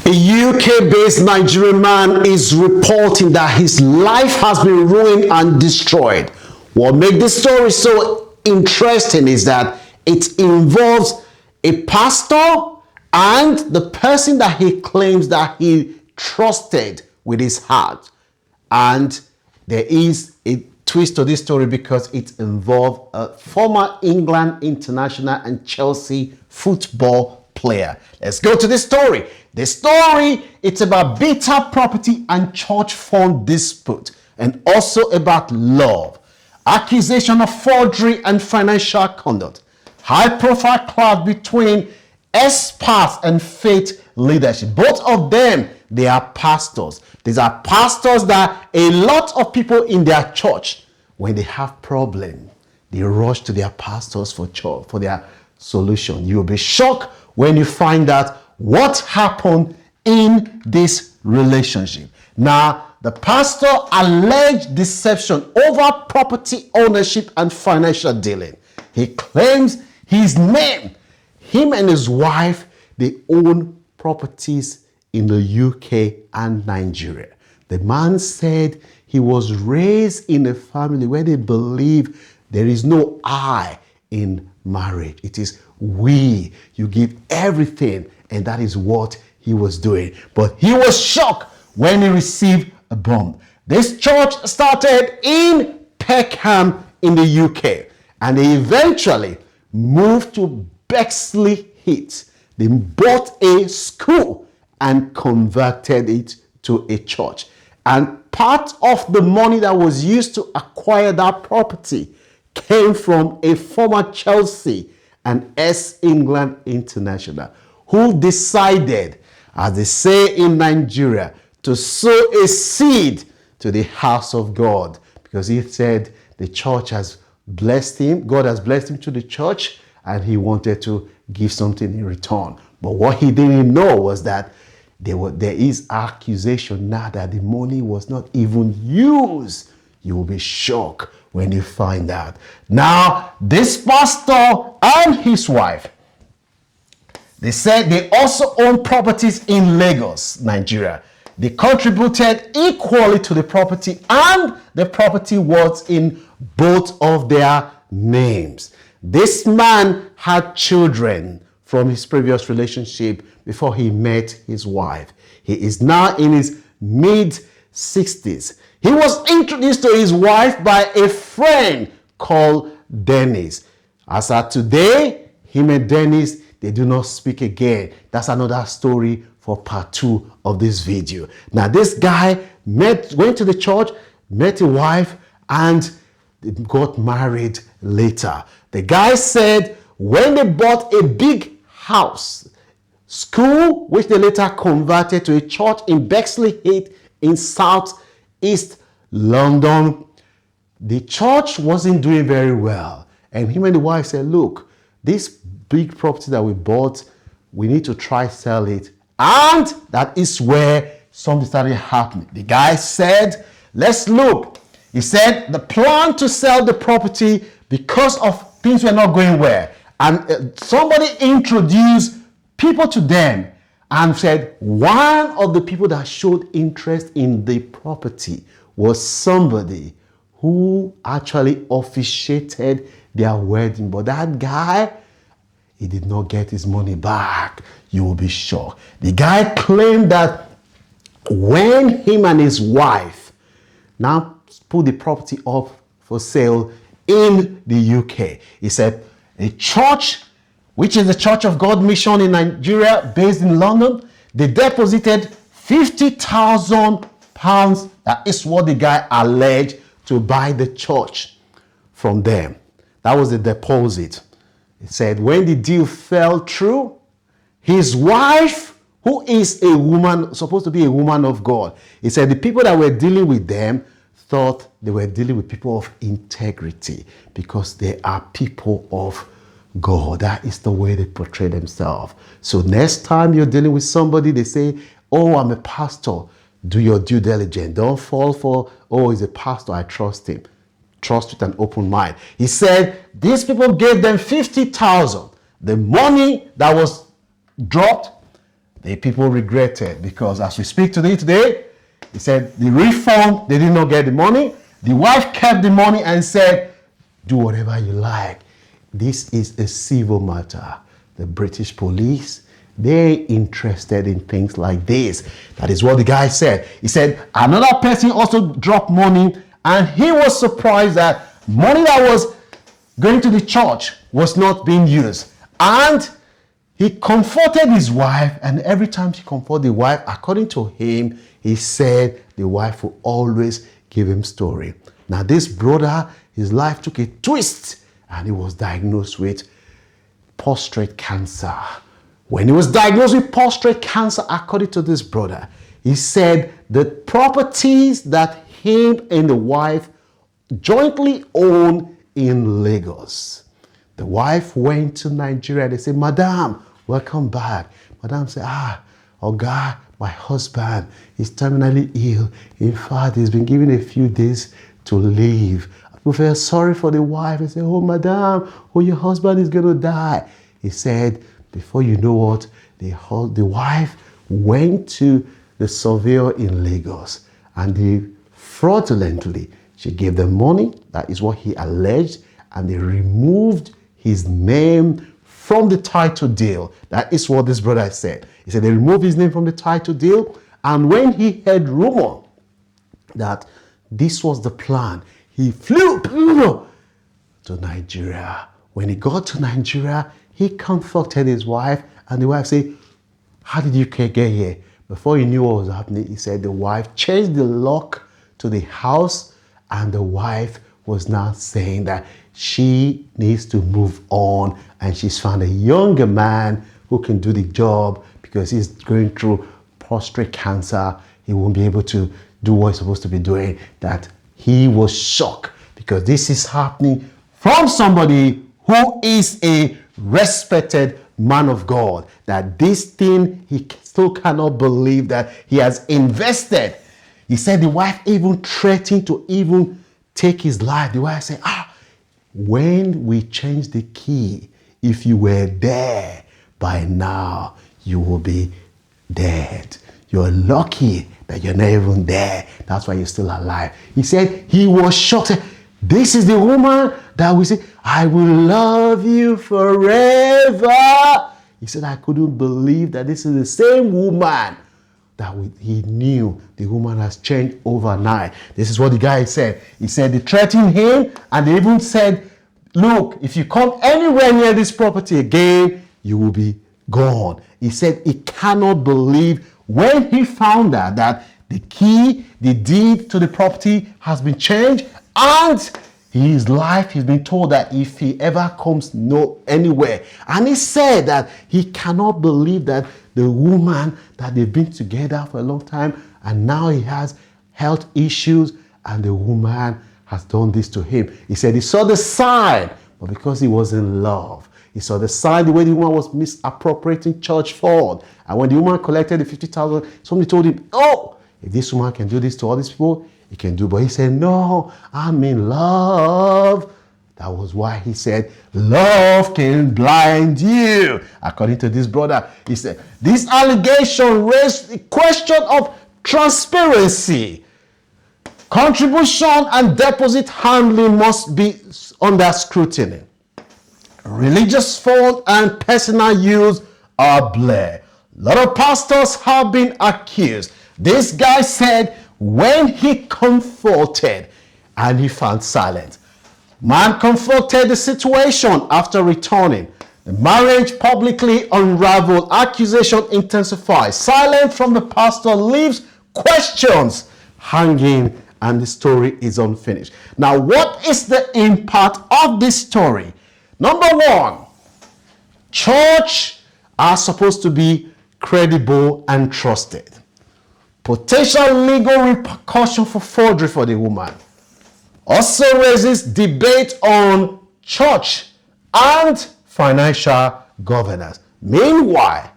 A UK-based Nigerian man is reporting that his life has been ruined and destroyed. What makes this story so interesting is that it involves a pastor and the person that he claims that he trusted with his heart. And there is a twist to this story because it involved a former England international and Chelsea football player. Let's go to this story. The story, it's about bitter property and church fund dispute, and also about love, accusation of forgery and financial conduct, high-profile clash between experts and faith leadership. Both of them, they are pastors. These are pastors that a lot of people in their church, when they have problem, they rush to their pastors for their solution. You'll be shocked when you find out what happened in this relationship. Now, the pastor alleged deception over property ownership and financial dealing. He claims his name. Him and his wife, they own properties in the UK and Nigeria. The man said he was raised in a family where they believe there is no I in marriage. It is we. You give everything, and that is what he was doing. But he was shocked when he received a bomb. This church started in Peckham in the UK, and they eventually moved to Bexley Heath. They bought a school and converted it to a church. And part of the money that was used to acquire that property came from a former Chelsea and England international who decided, as they say in Nigeria, to sow a seed to the house of God, because he said the church has blessed him, God has blessed him to the church, and he wanted to give something in return. But what he didn't know was that there is accusation now that the money was not even used. You will be shocked when you find out. Now, this pastor and his wife, they said they also own properties in Lagos, Nigeria. They contributed equally to the property, and the property was in both of their names. This man had children from his previous relationship before he met his wife. He is now in his mid-60s. He was introduced to his wife by a friend called Dennis. As of today, him and Dennis, they do not speak again. That's another story for part 2 of this video. Now, this guy went to the church, met a wife, and they got married later. The guy said when they bought a big house, school, which they later converted to a church in Bexley Heath in southeast London, the church wasn't doing very well. And him and the wife said, look, this big property that we bought, we need to try sell it. And that is where something started happening. The guy said, let's look. He said the plan to sell the property, because of things were not going well, and somebody introduced people to them and said one of the people that showed interest in the property was somebody who actually officiated their wedding. But that guy, he did not get his money back. You will be shocked. The guy claimed that when him and his wife now put the property up for sale in the UK, he said a church, which is the Church of God Mission in Nigeria, based in London, they deposited £50,000. That is what the guy alleged, to buy the church from them. That was the deposit. He said when the deal fell through, his wife, who is a woman, supposed to be a woman of God, he said the people that were dealing with them thought they were dealing with people of integrity because they are people of God. That is the way they portray themselves. So next time you're dealing with somebody, they say, oh, I'm a pastor. Do your due diligence. Don't fall for, oh, he's a pastor, I trust him. Trust with an open mind. He said these people gave them 50,000. The money that was dropped, The people regretted, because as we speak today, he said the refund, they did not get the money. The wife kept the money and said, do whatever you like. This is a civil matter. The British police, they're interested in things like this. That is what the guy said. He said another person also dropped money, and he was surprised that money that was going to the church was not being used. And he comforted his wife, and every time he comforted the wife, according to him, he said the wife will always give him story. Now this brother, his life took a twist, and he was diagnosed with prostate cancer. When he was diagnosed with prostate cancer, according to this brother, he said the properties that him and the wife jointly own in Lagos. The wife went to Nigeria. They said, Madam, welcome back. Madam said, oh God, my husband is terminally ill. In fact, he's been given a few days to live. We felt sorry for the wife. He said, oh, Madam, your husband is going to die. He said, before you know what, the wife went to the surveyor in Lagos, and fraudulently, she gave them money. That is what he alleged. And they removed his name from the title deal. That is what this brother said. He said they removed his name from the title deal. And when he heard rumor that this was the plan, he flew to Nigeria. When he got to Nigeria, he comforted his wife, and the wife said, how did you get here? Before he knew what was happening, he said the wife changed the lock to the house, and the wife was now saying that she needs to move on, and she's found a younger man who can do the job because he's going through prostate cancer. He won't be able to do what he's supposed to be doing. That he was shocked because this is happening from somebody who is a respected man of God, that this thing he still cannot believe that he has invested. He said the wife even threatened to even take his life. The wife said, when we change the key, if you were there by now, you will be dead. You're lucky that you're not even there. That's why you're still alive. He said he was shocked. This is the woman that we say, I will love you forever. He said, I couldn't believe that this is the same woman that he knew. The woman has changed overnight. This is what the guy said. He said they threatened him, and they even said, look, if you come anywhere near this property again, you will be gone. He said he cannot believe when he found out that the key, the deed to the property has been changed, and his life, he's been told that if he ever comes anywhere. And he said that he cannot believe that the woman that they've been together for a long time, and now he has health issues, and the woman has done this to him. He said he saw the sign, but because he was in love, he saw the sign, the way the woman was misappropriating church fund. And when the woman collected the 50,000, somebody told him, if this woman can do this to all these people, he can do. But he said, no, I'm in love. That was why he said, love can blind you. According to this brother, he said, this allegation raised the question of transparency. Contribution and deposit handling must be under scrutiny. Religious fund and personal use are blurred. A lot of pastors have been accused. This guy said when he comforted and he found silence. Man comforted the situation after returning. The marriage publicly unraveled. Accusation intensifies. Silence from the pastor leaves questions hanging, and the story is unfinished. Now, what is the impact of this story? Number one, church are supposed to be credible and trusted. Potential legal repercussion for forgery for the woman. Also raises debate on church and financial governance. Meanwhile,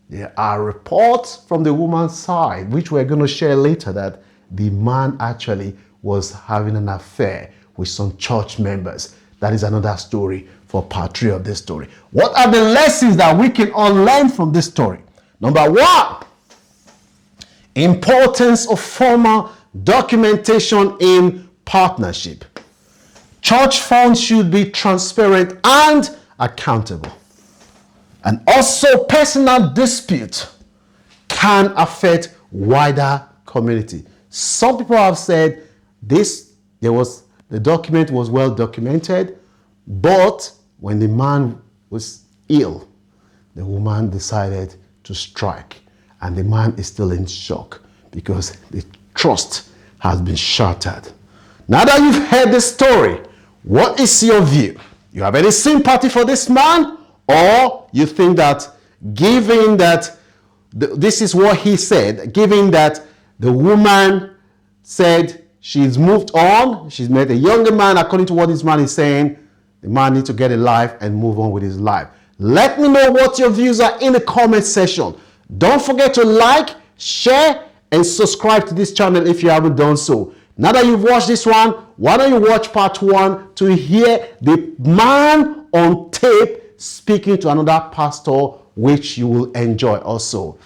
there are reports from the woman's side, which we're going to share later, that the man actually was having an affair with some church members. That is another story for part 3 of this story. What are the lessons that we can all learn from this story? Number one, importance of formal documentation in partnership. Church funds should be transparent and accountable. And also, personal dispute can affect wider community. Some people have said the document was well documented, but when the man was ill, the woman decided to strike, and the man is still in shock because the trust has been shattered. Now that you've heard this story, what is your view? You have any sympathy for this man, or you think that given that this is what he said, given that the woman said she's moved on, she's met a younger man, according to what this man is saying, the man needs to get a life and move on with his life. Let me know what your views are in the comment section. Don't forget to like, share, and subscribe to this channel if you haven't done so. Now that you've watched this one, why don't you watch part 1 to hear the man on tape speaking to another pastor, which you will enjoy also.